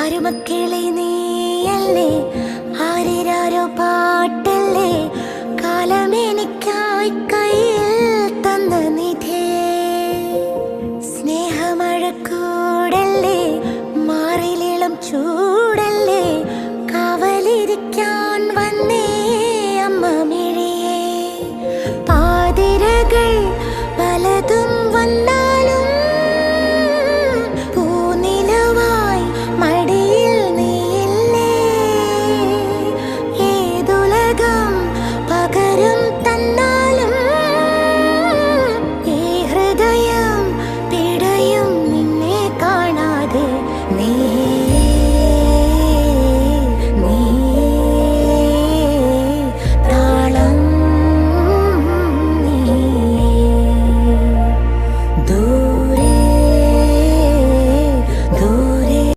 ആരുമക്കളെ നീയല്ലേ, ആരിരാരോ പാട്ടല്ലേ, കാലമെനിക്കായി കയ്യിൽ തന്ന നിധിയേ. സ്നേഹമഴക്കൂടല്ലേ, മാറിലിളം ചൂടല്ലേ, കാവലിരിക്കാൻ വന്നേ അമ്മ മിഴിയേ. പാതിരകൾ പലതും വന്നാലും പൂനിലവായി മടിയിൽ നീയില്ലേ. ഏതുലകം പകരം തന്നാലും ഈ ഹൃദയം പിടയും നിന്നെ കാണാതെ. നീ